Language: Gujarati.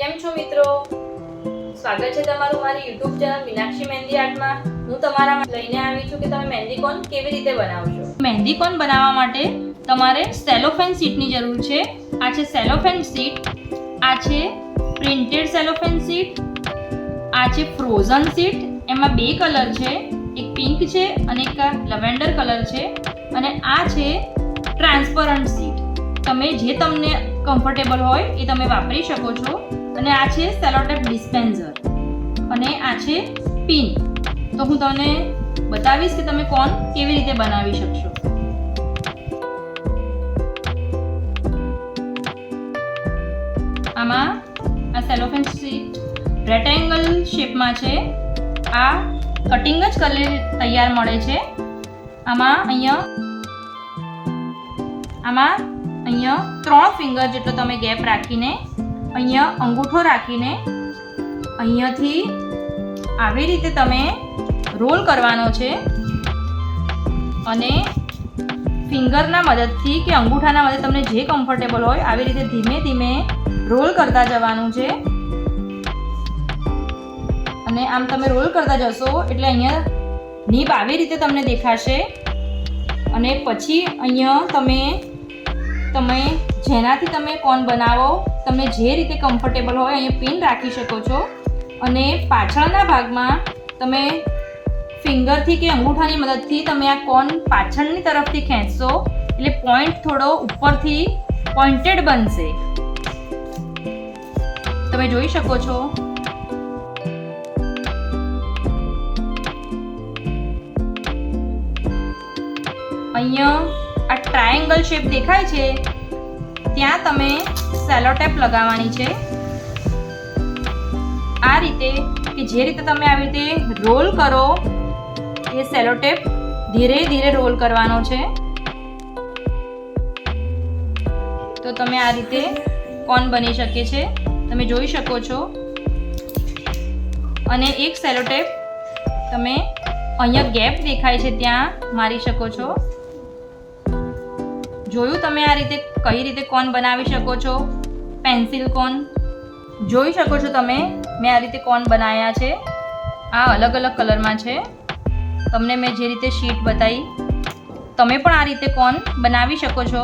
કેમ છો મિત્રો? સ્વાગત છે તમારું મારી YouTube ચેનલ મીનાક્ષી મહેંદી આર્ટમાં. હું તમારા માટે લઈને આવી છું કે તમે મહેંદી કોન કેવી રીતે બનાવશો. મહેંદી કોન બનાવવા માટે તમારે સેલોફેન શીટની જરૂર છે. આ છે સેલોફેન શીટ, આ છે પ્રિન્ટેડ સેલોફેન શીટ, આ છે ફ્રોઝન શીટ. એમાં બે કલર છે, એક પિંક છે અને એક લવેન્ડર કલર છે, અને આ છે ટ્રાન્સપરન્ટ શીટ. તમે જે તમને કમ્ફર્ટેબલ હોય એ તમે વાપરી શકો છો. અને આ છે સેલોટેપ ડિસ્પેન્સર અને આ છે પિન. તો હું તમને બતાવીશ કે તમે કોન કેવી રીતે બનાવી શકશો. આમાં આ સેલોફેન શીટ રેક્ટેંગલ શેપમાં છે. આ કટિંગ જ કરેલ તૈયાર મળે છે. આમાં અહીંયા 3 ફિંગર જેટલો તમે ગેપ રાખીને અહીંયા અંગૂઠો રાખીને અહીંયાથી આવી રીતે તમે રોલ કરવાનો છે, અને ફિંગરના મદદથી કે અંગૂઠાના મદદથી તમને જે કમ્ફર્ટેબલ હોય આવી રીતે ધીમે ધીમે રોલ કરતા જવાનું છે. અને આમ તમે રોલ કરતા જશો એટલે અહીંયા નીબ આવી રીતે તમને દેખાશે. અને પછી અહીંયા તમે જેનાથી તમે કોન બનાવો, તમને જે રીતે કમ્ફર્ટેબલ હોય અહીંયા પિન રાખી શકો છો. અને પાછળના ભાગમાં તમે ફિંગરથી કે અંગૂઠાની મદદથી તમે આ કોન પાછળની તરફથી ખેંચશો એટલે પોઈન્ટ થોડો ઉપરથી પોઇન્ટેડ બનશે. તમે જોઈ શકો છો. અહીંયા આ ટ્રાયેંગલ શેપ દેખાય છે, ત્યાં તમે સેલોટેપ લગાવવાની છે આ રીતે, કે જે રીતે તમે આવી રીતે રોલ કરો એ સેલોટેપ ધીરે ધીરે રોલ કરવાનો છે. તો તમે આ રીતે કોન બની શકે છે, તમે જોઈ શકો છો. અને એક સેલોટેપ તમે અહીંયા ગેપ દેખાય છે ત્યાં મારી શકો છો. જોયું તમે આ રીતે કઈ રીતે કોન બનાવી શકો છો. પેન્સિલ કોન જોઈ શકો છો તમે. મેં આ રીતે કોન બનાવ્યા છે. આ અલગ અલગ કલરમાં છે. તમને મેં જે રીતે શીટ બતાવી, તમે પણ આ રીતે કોન બનાવી શકો છો.